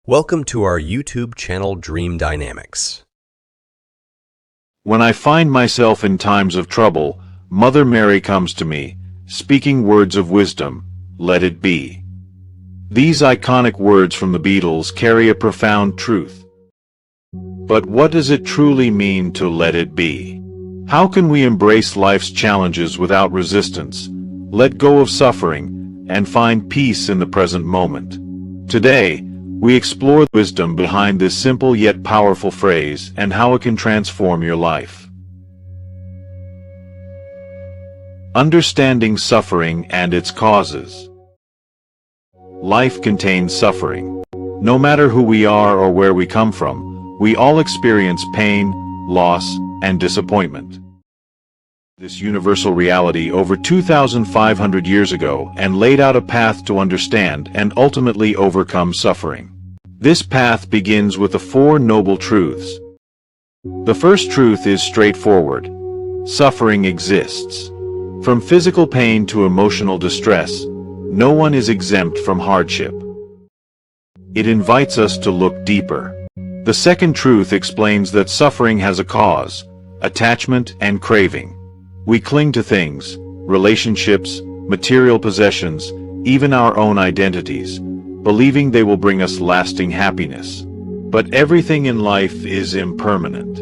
Welcome to our YouTube channel Dream Dynamics. When I find myself in times of trouble, Mother Mary comes to me, speaking words of wisdom, let it be. These iconic words from the Beatles carry a profound truth. But what does it truly mean to let it be? How can we embrace life's challenges without resistance, let go of suffering, and find peace in the present moment? Today, we explore the wisdom behind this simple yet powerful phrase and how it can transform your life. Understanding suffering and its causes. Life contains suffering. No matter who we are or where we come from, we all experience pain, loss, and disappointment. This universal reality over 2,500 years ago and laid out a path to understand and ultimately overcome suffering. This path begins with the Four Noble Truths. The first truth is straightforward. Suffering exists. From physical pain to emotional distress, no one is exempt from hardship. It invites us to look deeper. The second truth explains that suffering has a cause, attachment and craving. We cling to things, relationships, material possessions, even our own identities, believing they will bring us lasting happiness. But everything in life is impermanent.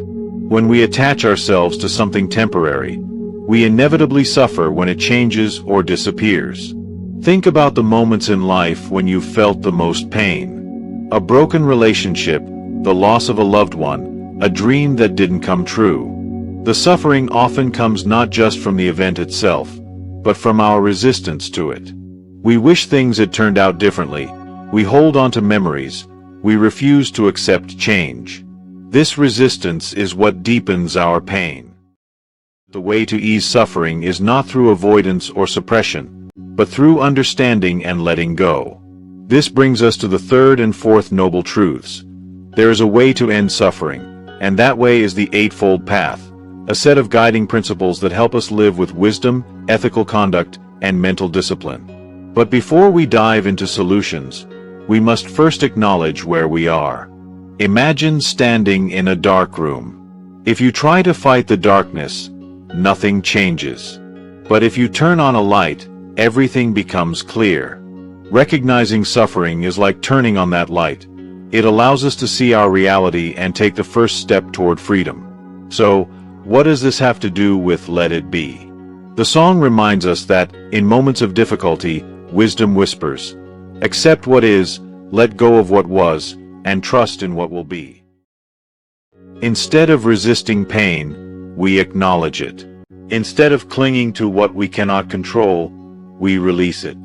When we attach ourselves to something temporary, we inevitably suffer when it changes or disappears. Think about the moments in life when you felt the most pain. A broken relationship, the loss of a loved one, a dream that didn't come true. The suffering often comes not just from the event itself, but from our resistance to it. We wish things had turned out differently. We hold on to memories. We refuse to accept change. This resistance is what deepens our pain. The way to ease suffering is not through avoidance or suppression, but through understanding and letting go. This brings us to the third and fourth noble truths. There is a way to end suffering, and that way is the Eightfold Path, a set of guiding principles that help us live with wisdom, ethical conduct, and mental discipline. But before we dive into solutions, we must first acknowledge where we are. Imagine standing in a dark room. If you try to fight the darkness, nothing changes. But if you turn on a light, everything becomes clear. Recognizing suffering is like turning on that light. It allows us to see our reality and take the first step toward freedom. So, what does this have to do with let it be? The song reminds us that, in moments of difficulty, wisdom whispers, accept what is, let go of what was, and trust in what will be. Instead of resisting pain, we acknowledge it. Instead of clinging to what we cannot control, we release it.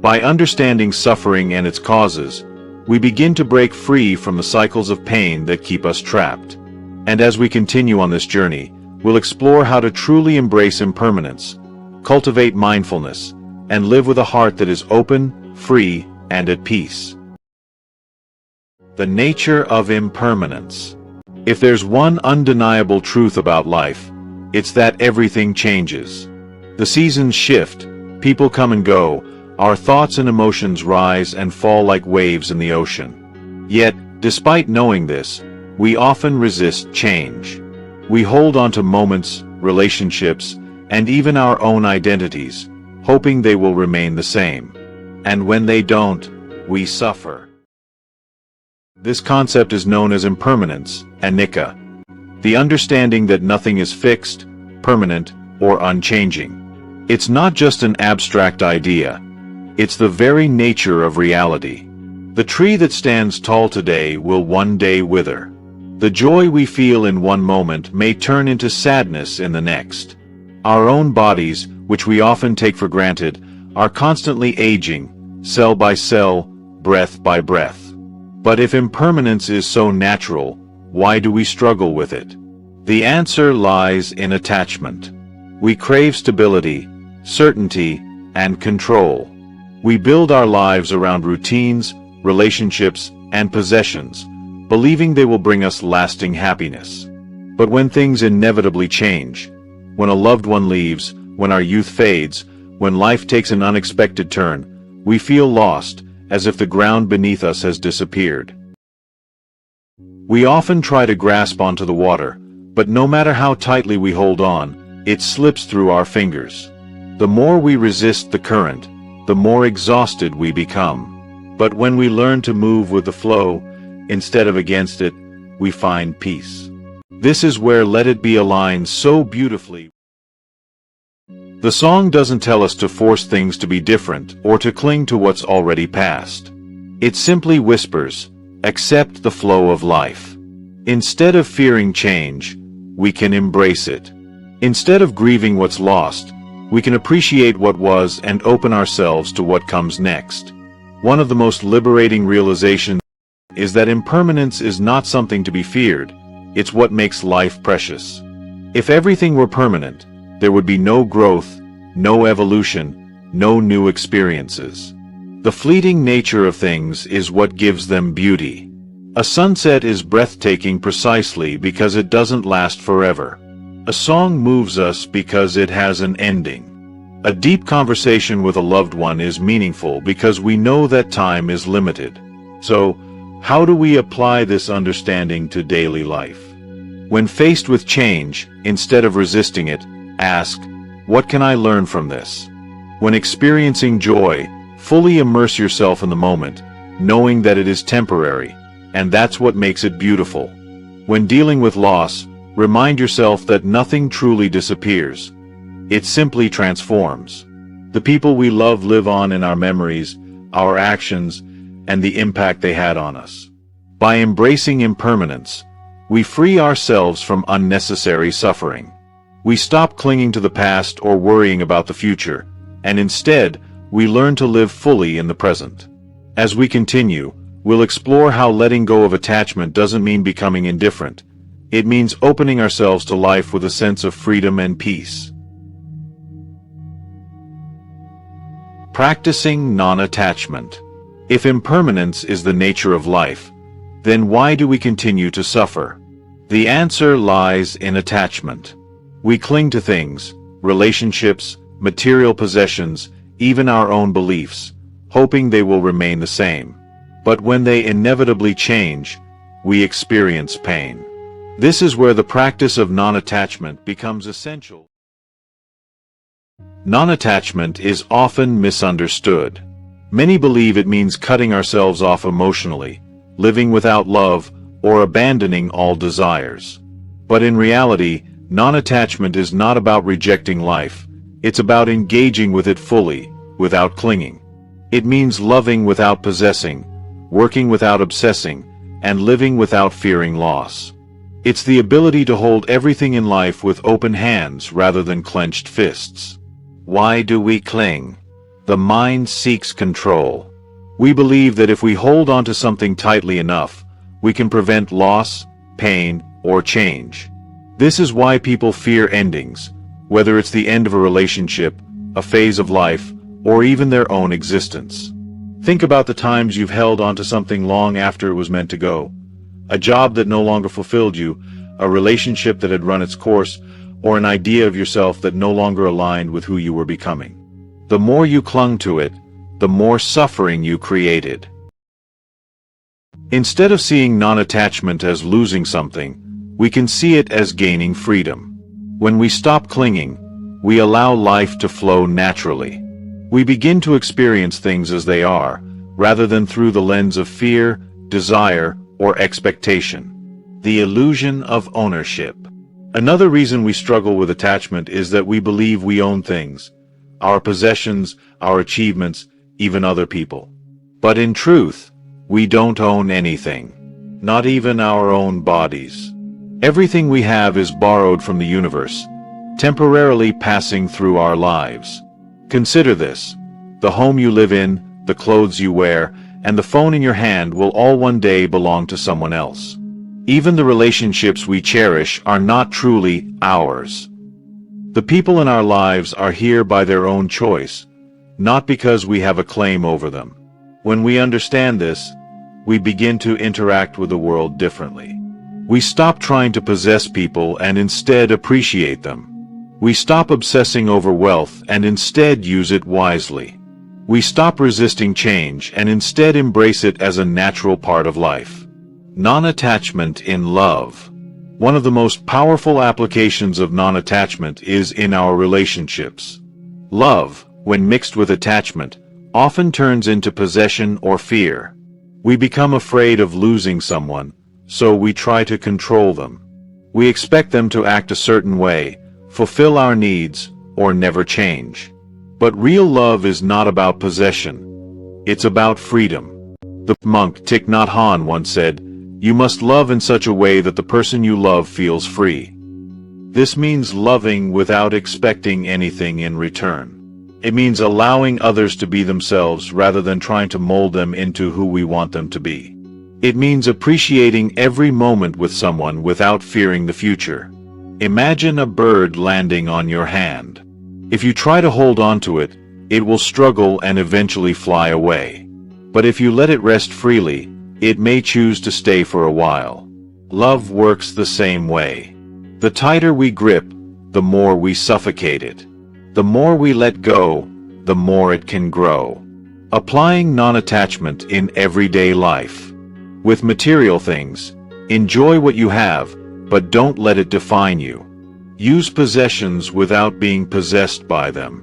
By understanding suffering and its causes, we begin to break free from the cycles of pain that keep us trapped. And as we continue on this journey, we'll explore how to truly embrace impermanence, cultivate mindfulness, and live with a heart that is open, free, and at peace. The nature of impermanence. If there's one undeniable truth about life, it's that everything changes. The seasons shift, people come and go, our thoughts and emotions rise and fall like waves in the ocean. Yet, despite knowing this, we often resist change. We hold on to moments, relationships, and even our own identities, hoping they will remain the same. And when they don't, we suffer. This concept is known as impermanence, anicca, the understanding that nothing is fixed, permanent, or unchanging. It's not just an abstract idea. It's the very nature of reality. The tree that stands tall today will one day wither. The joy we feel in one moment may turn into sadness in the next. Our own bodies, which we often take for granted, are constantly aging, cell by cell, breath by breath. But if impermanence is so natural, why do we struggle with it? The answer lies in attachment. We crave stability, certainty, and control. We build our lives around routines, relationships, and possessions, believing they will bring us lasting happiness. But when things inevitably change, when a loved one leaves, when our youth fades, when life takes an unexpected turn, we feel lost, as if the ground beneath us has disappeared. We often try to grasp onto the water, but no matter how tightly we hold on, it slips through our fingers. The more we resist the current, the more exhausted we become. But when we learn to move with the flow, instead of against it, we find peace. This is where Let It Be aligns so beautifully. The song doesn't tell us to force things to be different or to cling to what's already past. It simply whispers, accept the flow of life. Instead of fearing change, we can embrace it. Instead of grieving what's lost, we can appreciate what was and open ourselves to what comes next. One of the most liberating realizations is that impermanence is not something to be feared, it's what makes life precious. If everything were permanent, there would be no growth, no evolution, no new experiences. The fleeting nature of things is what gives them beauty. A sunset is breathtaking precisely because it doesn't last forever. A song moves us because it has an ending. A deep conversation with a loved one is meaningful because we know that time is limited. So, how do we apply this understanding to daily life? When faced with change, instead of resisting it, ask, what can I learn from this? When experiencing joy, fully immerse yourself in the moment, knowing that it is temporary, and that's what makes it beautiful. When dealing with loss, remind yourself that nothing truly disappears. It simply transforms. The people we love live on in our memories, our actions, and the impact they had on us. By embracing impermanence, we free ourselves from unnecessary suffering. We stop clinging to the past or worrying about the future, and instead, we learn to live fully in the present. As we continue, we'll explore how letting go of attachment doesn't mean becoming indifferent. It means opening ourselves to life with a sense of freedom and peace. Practicing non-attachment. If impermanence is the nature of life, then why do we continue to suffer? The answer lies in attachment. We cling to things, relationships, material possessions, even our own beliefs, hoping they will remain the same. But when they inevitably change, we experience pain. This is where the practice of non-attachment becomes essential. Non-attachment is often misunderstood. Many believe it means cutting ourselves off emotionally, living without love, or abandoning all desires. But in reality, non-attachment is not about rejecting life. It's about engaging with it fully, without clinging. It means loving without possessing, working without obsessing, and living without fearing loss. It's the ability to hold everything in life with open hands rather than clenched fists. Why do we cling? The mind seeks control. We believe that if we hold on to something tightly enough, we can prevent loss, pain, or change. This is why people fear endings, whether it's the end of a relationship, a phase of life, or even their own existence. Think about the times you've held onto something long after it was meant to go. A job that no longer fulfilled you, a relationship that had run its course, or an idea of yourself that no longer aligned with who you were becoming. The more you clung to it, the more suffering you created. Instead of seeing non-attachment as losing something, we can see it as gaining freedom. When we stop clinging, we allow life to flow naturally. We begin to experience things as they are, rather than through the lens of fear, desire, or expectation. The illusion of ownership. Another reason we struggle with attachment is that we believe we own things, our possessions, our achievements, even other people. But in truth, we don't own anything, not even our own bodies. Everything we have is borrowed from the universe, temporarily passing through our lives. Consider this: the home you live in, the clothes you wear, and the phone in your hand will all one day belong to someone else. Even the relationships we cherish are not truly ours. The people in our lives are here by their own choice, not because we have a claim over them. When we understand this, we begin to interact with the world differently. We stop trying to possess people and instead appreciate them. We stop obsessing over wealth and instead use it wisely. We stop resisting change and instead embrace it as a natural part of life. Non-attachment in love. One of the most powerful applications of non-attachment is in our relationships. Love, when mixed with attachment, often turns into possession or fear. We become afraid of losing someone, so we try to control them. We expect them to act a certain way, fulfill our needs, or never change. But real love is not about possession. It's about freedom. The monk Thich Nhat Hanh once said, "You must love in such a way that the person you love feels free." This means loving without expecting anything in return. It means allowing others to be themselves rather than trying to mold them into who we want them to be. It means appreciating every moment with someone without fearing the future. Imagine a bird landing on your hand. If you try to hold on to it, it will struggle and eventually fly away. But if you let it rest freely, it may choose to stay for a while. Love works the same way. The tighter we grip, the more we suffocate it. The more we let go, the more it can grow. Applying non-attachment in everyday life. With material things, enjoy what you have, but don't let it define you. Use possessions without being possessed by them.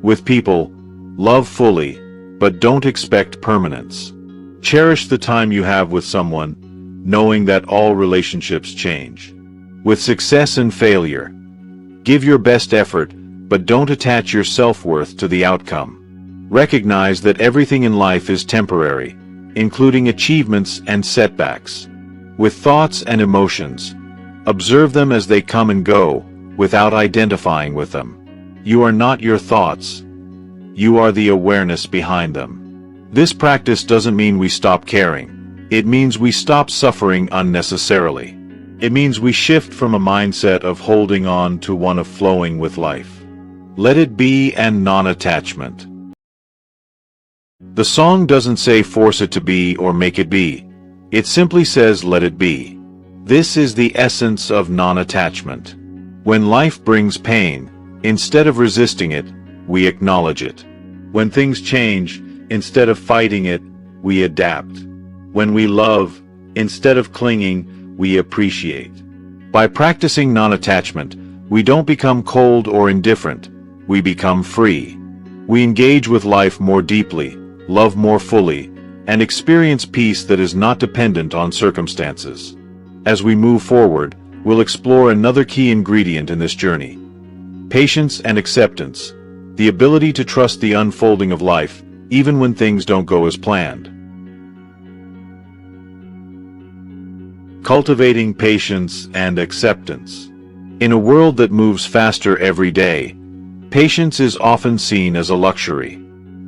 With people, love fully, but don't expect permanence. Cherish the time you have with someone, knowing that all relationships change. With success and failure, give your best effort, but don't attach your self-worth to the outcome. Recognize that everything in life is temporary, including achievements and setbacks. With thoughts and emotions, observe them as they come and go, without identifying with them. You are not your thoughts. You are the awareness behind them. This practice doesn't mean we stop caring. It means we stop suffering unnecessarily. It means we shift from a mindset of holding on to one of flowing with life. Let it be and non-attachment. The song doesn't say force it to be or make it be. It simply says let it be. This is the essence of non-attachment. When life brings pain, instead of resisting it, we acknowledge it. When things change, instead of fighting it, we adapt. When we love, instead of clinging, we appreciate. By practicing non-attachment, we don't become cold or indifferent. We become free. We engage with life more deeply, love more fully, and experience peace that is not dependent on circumstances. As we move forward, we'll explore another key ingredient in this journey: patience and acceptance, the ability to trust the unfolding of life, even when things don't go as planned. Cultivating patience and acceptance. In a world that moves faster every day, patience is often seen as a luxury.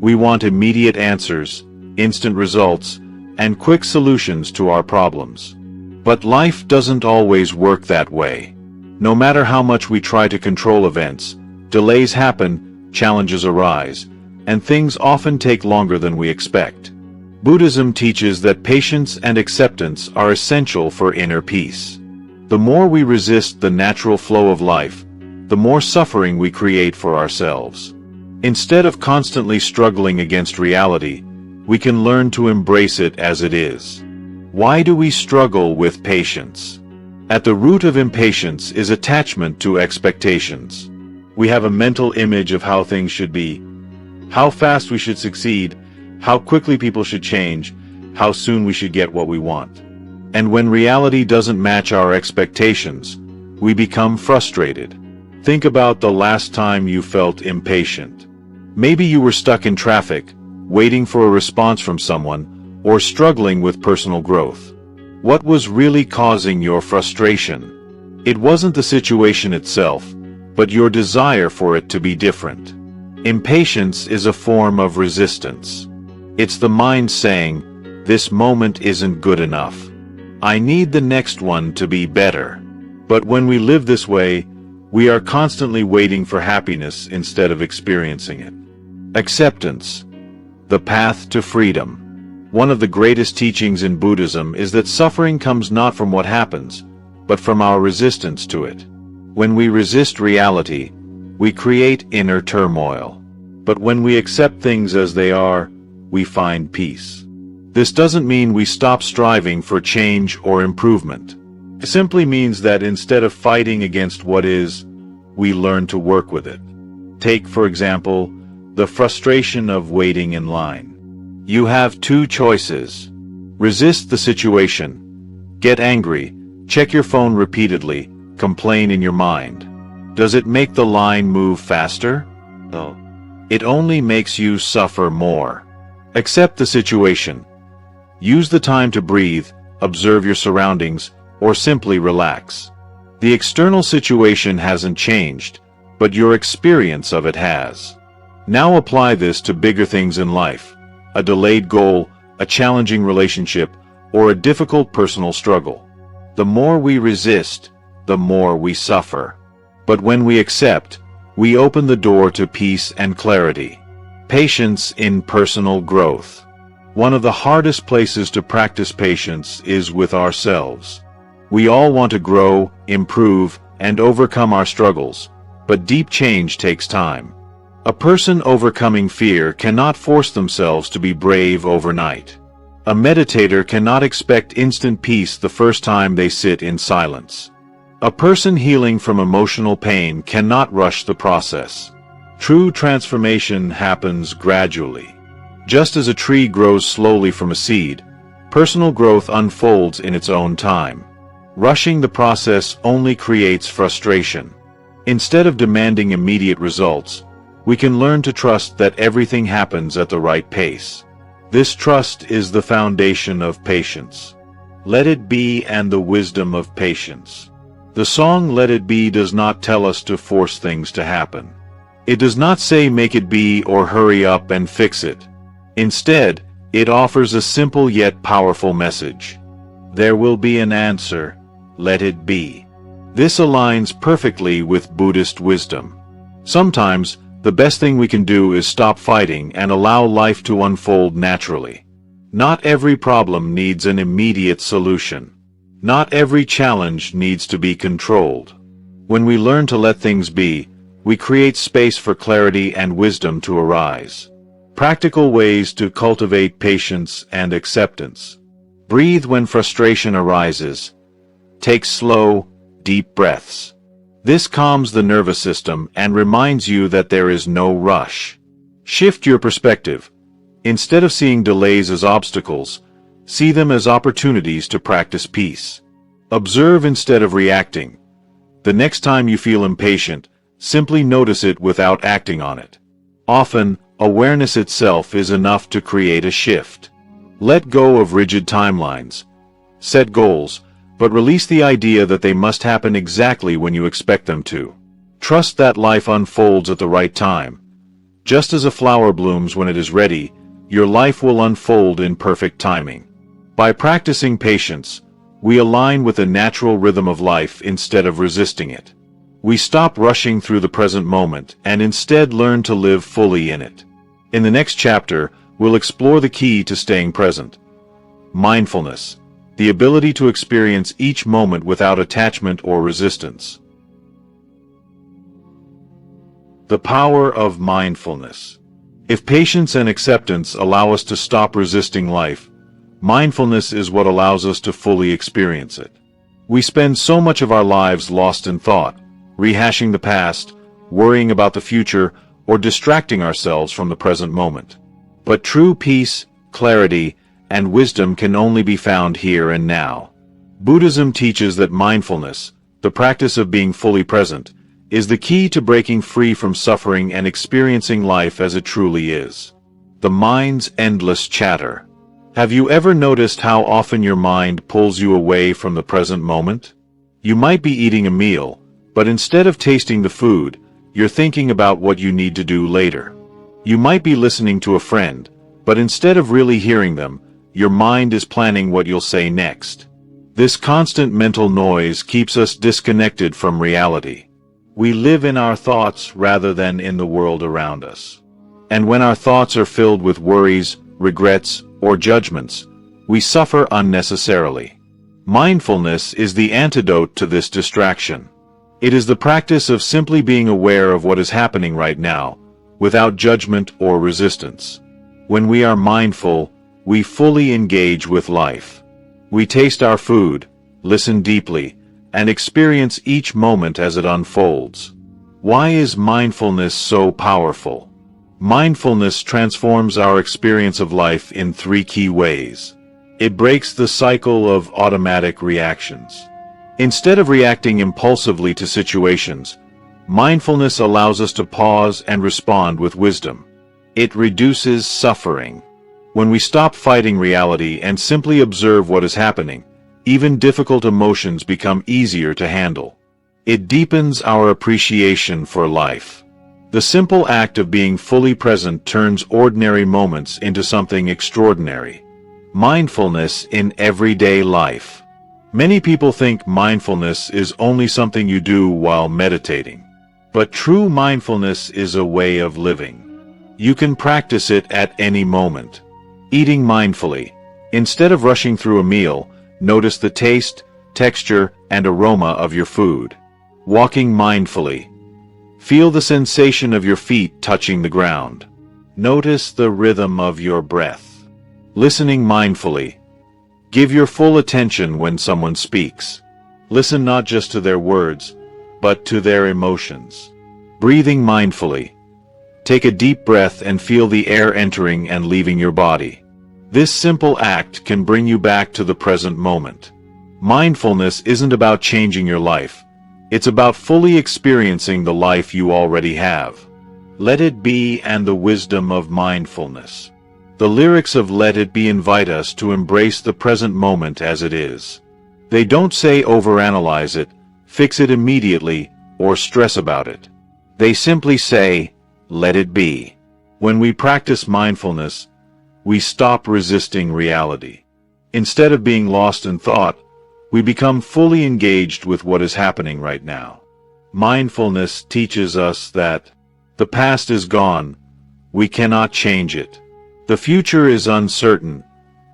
We want immediate answers, instant results, and quick solutions to our problems. But life doesn't always work that way. No matter how much we try to control events, delays happen, challenges arise, and things often take longer than we expect. Buddhism teaches that patience and acceptance are essential for inner peace. The more we resist the natural flow of life, the more suffering we create for ourselves. Instead of constantly struggling against reality, we can learn to embrace it as it is. Why do we struggle with patience? At the root of impatience is attachment to expectations. We have a mental image of how things should be, how fast we should succeed, how quickly people should change, how soon we should get what we want. And when reality doesn't match our expectations, we become frustrated. Think about the last time you felt impatient. Maybe you were stuck in traffic, waiting for a response from someone, or struggling with personal growth. What was really causing your frustration? It wasn't the situation itself, but your desire for it to be different. Impatience is a form of resistance. It's the mind saying, "This moment isn't good enough. I need the next one to be better." But when we live this way, we are constantly waiting for happiness instead of experiencing it. Acceptance, the path to freedom. One of the greatest teachings in Buddhism is that suffering comes not from what happens, but from our resistance to it. When we resist reality, we create inner turmoil. But when we accept things as they are, we find peace. This doesn't mean we stop striving for change or improvement. It simply means that instead of fighting against what is, we learn to work with it. Take, for example, the frustration of waiting in line. You have two choices. Resist the situation. Get angry, check your phone repeatedly, complain in your mind. Does it make the line move faster? No. It only makes you suffer more. Accept the situation. Use the time to breathe, observe your surroundings, or simply relax. The external situation hasn't changed, but your experience of it has. Now apply this to bigger things in life: a delayed goal, a challenging relationship, or a difficult personal struggle. The more we resist, the more we suffer. But when we accept, we open the door to peace and clarity. Patience in personal growth. One of the hardest places to practice patience is with ourselves. We all want to grow, improve, and overcome our struggles, but deep change takes time. A person overcoming fear cannot force themselves to be brave overnight. A meditator cannot expect instant peace the first time they sit in silence. A person healing from emotional pain cannot rush the process. True transformation happens gradually. Just as a tree grows slowly from a seed, personal growth unfolds in its own time. Rushing the process only creates frustration. Instead of demanding immediate results, we can learn to trust that everything happens at the right pace. This trust is the foundation of patience. Let it be, and the wisdom of patience. The song Let It Be does not tell us to force things to happen. It does not say make it be or hurry up and fix it. Instead, it offers a simple yet powerful message. There will be an answer. Let it be. This aligns perfectly with Buddhist wisdom. Sometimes, the best thing we can do is stop fighting and allow life to unfold naturally. Not every problem needs an immediate solution. Not every challenge needs to be controlled. When we learn to let things be, we create space for clarity and wisdom to arise. Practical ways to cultivate patience and acceptance. Breathe when frustration arises. Take slow, deep breaths. This calms the nervous system and reminds you that there is no rush. Shift your perspective. Instead of seeing delays as obstacles, see them as opportunities to practice peace. Observe instead of reacting. The next time you feel impatient, simply notice it without acting on it. Often, awareness itself is enough to create a shift. Let go of rigid timelines. Set goals, but release the idea that they must happen exactly when you expect them to. Trust that life unfolds at the right time. Just as a flower blooms when it is ready, your life will unfold in perfect timing. By practicing patience, we align with the natural rhythm of life instead of resisting it. We stop rushing through the present moment and instead learn to live fully in it. In the next chapter, we'll explore the key to staying present. Mindfulness, the ability to experience each moment without attachment or resistance. The power of mindfulness. If patience and acceptance allow us to stop resisting life, mindfulness is what allows us to fully experience it. We spend so much of our lives lost in thought, rehashing the past, worrying about the future, or distracting ourselves from the present moment. But true peace, clarity, and wisdom can only be found here and now. Buddhism teaches that mindfulness, the practice of being fully present, is the key to breaking free from suffering and experiencing life as it truly is. The mind's endless chatter. Have you ever noticed how often your mind pulls you away from the present moment? You might be eating a meal, but instead of tasting the food, you're thinking about what you need to do later. You might be listening to a friend, but instead of really hearing them, your mind is planning what you'll say next. This constant mental noise keeps us disconnected from reality. We live in our thoughts rather than in the world around us. And when our thoughts are filled with worries, regrets, or judgments, we suffer unnecessarily. Mindfulness is the antidote to this distraction. It is the practice of simply being aware of what is happening right now, without judgment or resistance. When we are mindful, we fully engage with life. We taste our food, listen deeply, and experience each moment as it unfolds. Why is mindfulness so powerful? Mindfulness transforms our experience of life in three key ways. It breaks the cycle of automatic reactions. Instead of reacting impulsively to situations, mindfulness allows us to pause and respond with wisdom. It reduces suffering. When we stop fighting reality and simply observe what is happening, even difficult emotions become easier to handle. It deepens our appreciation for life. The simple act of being fully present turns ordinary moments into something extraordinary. Mindfulness in everyday life. Many people think mindfulness is only something you do while meditating. But true mindfulness is a way of living. You can practice it at any moment. Eating mindfully. Instead of rushing through a meal, notice the taste, texture, and aroma of your food. Walking mindfully. Feel the sensation of your feet touching the ground. Notice the rhythm of your breath. Listening mindfully. Give your full attention when someone speaks. Listen not just to their words, but to their emotions. Breathing mindfully. Take a deep breath and feel the air entering and leaving your body. This simple act can bring you back to the present moment. Mindfulness isn't about changing your life. It's about fully experiencing the life you already have. Let It Be and the wisdom of mindfulness. The lyrics of Let It Be invite us to embrace the present moment as it is. They don't say overanalyze it, fix it immediately, or stress about it. They simply say, let it be. When we practice mindfulness, we stop resisting reality. Instead of being lost in thought, we become fully engaged with what is happening right now. Mindfulness teaches us that the past is gone, we cannot change it. The future is uncertain,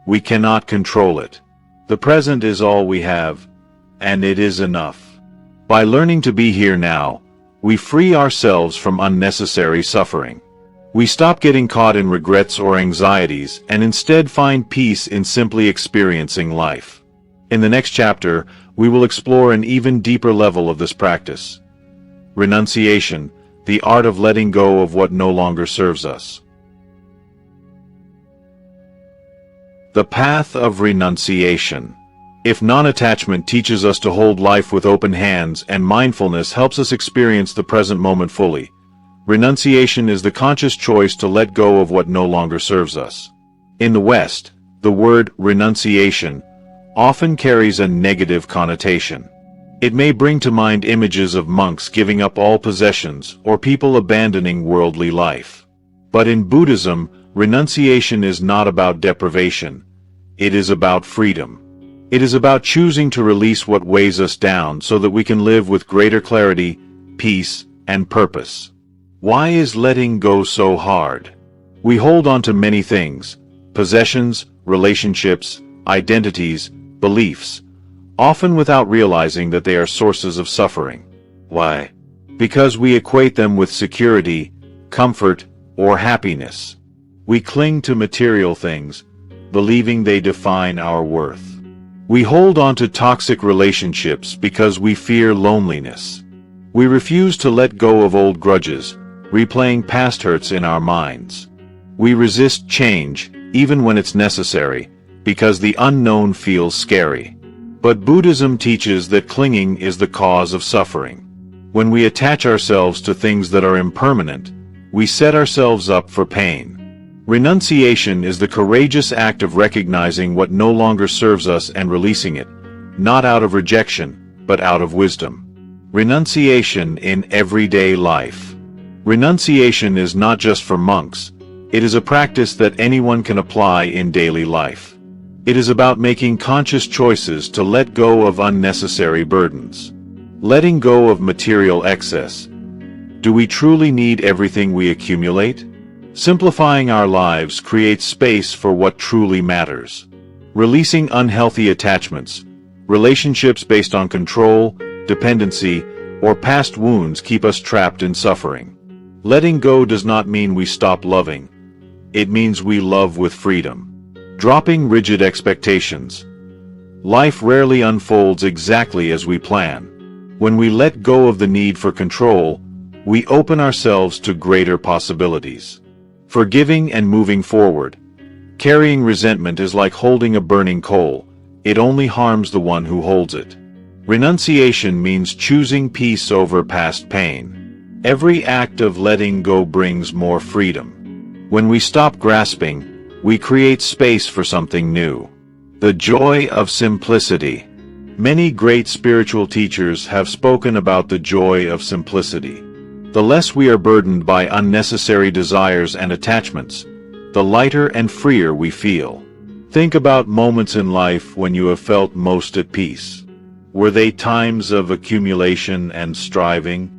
we cannot control it. The present is all we have, and it is enough. By learning to be here now, we free ourselves from unnecessary suffering. We stop getting caught in regrets or anxieties and instead find peace in simply experiencing life. In the next chapter, we will explore an even deeper level of this practice. Renunciation, the art of letting go of what no longer serves us. The path of renunciation. If non-attachment teaches us to hold life with open hands and mindfulness helps us experience the present moment fully, renunciation is the conscious choice to let go of what no longer serves us. In the West, the word renunciation often carries a negative connotation. It may bring to mind images of monks giving up all possessions or people abandoning worldly life. But in Buddhism, renunciation is not about deprivation. It is about freedom. It is about choosing to release what weighs us down so that we can live with greater clarity, peace, and purpose. Why is letting go so hard? We hold on to many things: possessions, relationships, identities, beliefs, often without realizing that they are sources of suffering. Why? Because we equate them with security, comfort, or happiness. We cling to material things, believing they define our worth. We hold on to toxic relationships because we fear loneliness. We refuse to let go of old grudges, replaying past hurts in our minds. We resist change, even when it's necessary, because the unknown feels scary. But Buddhism teaches that clinging is the cause of suffering. When we attach ourselves to things that are impermanent, we set ourselves up for pain. Renunciation is the courageous act of recognizing what no longer serves us and releasing it, not out of rejection, but out of wisdom. Renunciation in everyday life. Renunciation is not just for monks. It is a practice that anyone can apply in daily life. It is about making conscious choices to let go of unnecessary burdens. Letting go of material excess. Do we truly need everything we accumulate? Simplifying our lives creates space for what truly matters. Releasing unhealthy attachments. Relationships based on control, dependency, or past wounds keep us trapped in suffering. Letting go does not mean we stop loving. It means we love with freedom. Dropping rigid expectations. Life rarely unfolds exactly as we plan. When we let go of the need for control, we open ourselves to greater possibilities. Forgiving and moving forward. Carrying resentment is like holding a burning coal. It only harms the one who holds it. Renunciation means choosing peace over past pain. Every act of letting go brings more freedom. When we stop grasping, we create space for something new. The joy of simplicity. Many great spiritual teachers have spoken about the joy of simplicity. The less we are burdened by unnecessary desires and attachments, the lighter and freer we feel. Think about moments in life when you have felt most at peace. Were they times of accumulation and striving?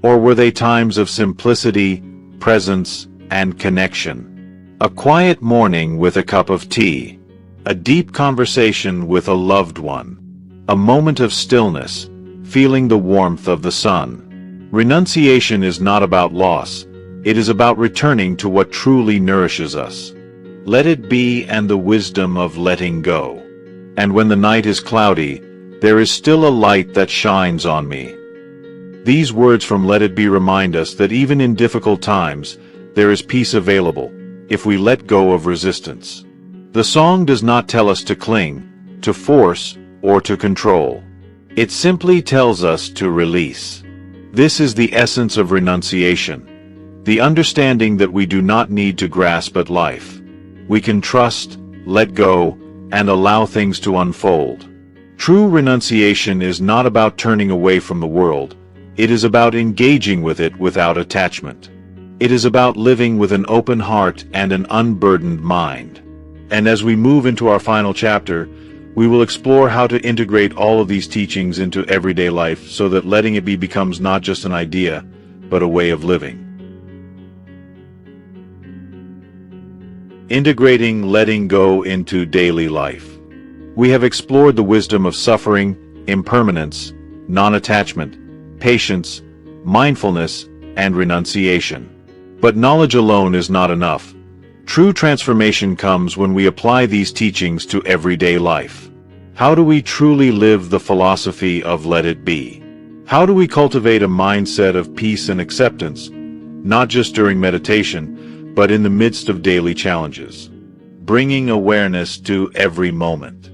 Or were they times of simplicity, presence, and connection? A quiet morning with a cup of tea. A deep conversation with a loved one. A moment of stillness, feeling the warmth of the sun. Renunciation is not about loss. It is about returning to what truly nourishes us. Let it be and the wisdom of letting go. And when the night is cloudy, there is still a light that shines on me. These words from Let It Be remind us that even in difficult times, there is peace available, if we let go of resistance. The song does not tell us to cling, to force, or to control. It simply tells us to release. This is the essence of renunciation. The understanding that we do not need to grasp at life. We can trust, let go, and allow things to unfold. True renunciation is not about turning away from the world. It is about engaging with it without attachment. It is about living with an open heart and an unburdened mind. And as we move into our final chapter, we will explore how to integrate all of these teachings into everyday life so that letting it be becomes not just an idea, but a way of living. Integrating letting go into daily life. We have explored the wisdom of suffering, impermanence, non-attachment, patience, mindfulness, and renunciation. But knowledge alone is not enough. True transformation comes when we apply these teachings to everyday life. How do we truly live the philosophy of let it be? How do we cultivate a mindset of peace and acceptance, not just during meditation, but in the midst of daily challenges? Bringing awareness to every moment.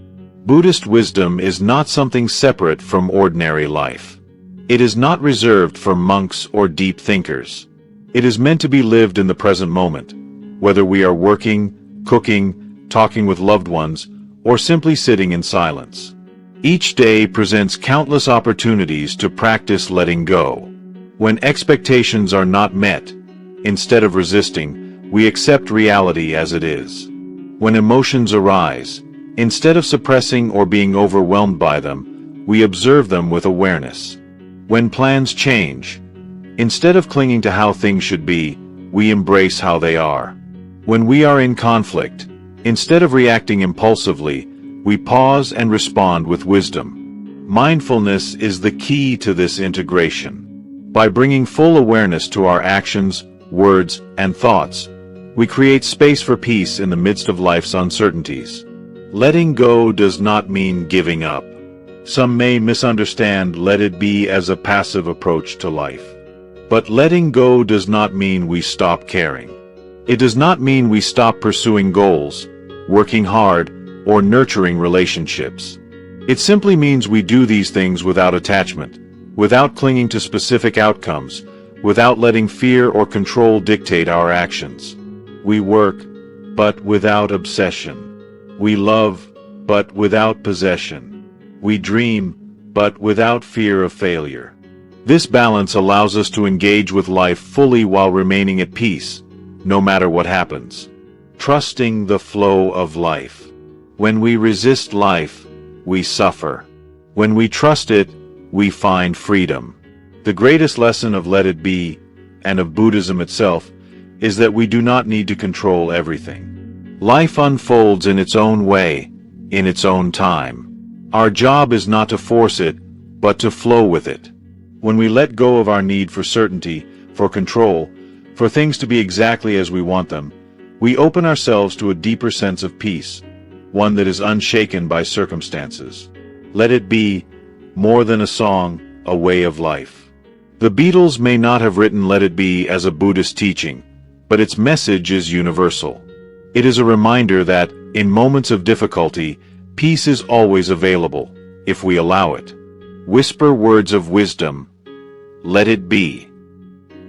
Buddhist wisdom is not something separate from ordinary life. It is not reserved for monks or deep thinkers. It is meant to be lived in the present moment, whether we are working, cooking, talking with loved ones, or simply sitting in silence. Each day presents countless opportunities to practice letting go. When expectations are not met, instead of resisting, we accept reality as it is. When emotions arise, instead of suppressing or being overwhelmed by them, we observe them with awareness. When plans change, instead of clinging to how things should be, we embrace how they are. When we are in conflict, instead of reacting impulsively, we pause and respond with wisdom. Mindfulness is the key to this integration. By bringing full awareness to our actions, words, and thoughts, we create space for peace in the midst of life's uncertainties. Letting go does not mean giving up. Some may misunderstand let it be as a passive approach to life. But letting go does not mean we stop caring. It does not mean we stop pursuing goals, working hard, or nurturing relationships. It simply means we do these things without attachment, without clinging to specific outcomes, without letting fear or control dictate our actions. We work, but without obsession. We love, but without possession. We dream, but without fear of failure. This balance allows us to engage with life fully while remaining at peace, no matter what happens. Trusting the flow of life. When we resist life, we suffer. When we trust it, we find freedom. The greatest lesson of Let It Be, and of Buddhism itself, is that we do not need to control everything. Life unfolds in its own way, in its own time. Our job is not to force it, but to flow with it. When we let go of our need for certainty, for control, for things to be exactly as we want them, we open ourselves to a deeper sense of peace, one that is unshaken by circumstances. Let it be more than a song, a way of life. The Beatles may not have written Let It Be as a Buddhist teaching, but its message is universal. It is a reminder that, in moments of difficulty, peace is always available, if we allow it. Whisper words of wisdom. Let it be.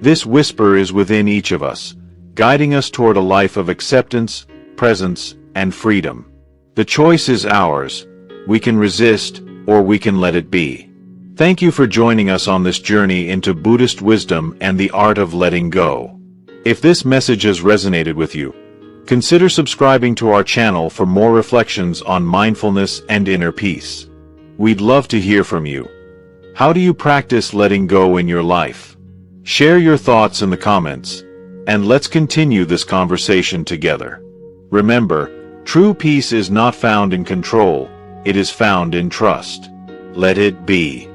This whisper is within each of us, guiding us toward a life of acceptance, presence, and freedom. The choice is ours. We can resist, or we can let it be. Thank you for joining us on this journey into Buddhist wisdom and the art of letting go. If this message has resonated with you, consider subscribing to our channel for more reflections on mindfulness and inner peace. We'd love to hear from you. How do you practice letting go in your life? Share your thoughts in the comments, and let's continue this conversation together. Remember, true peace is not found in control, it is found in trust. Let it be.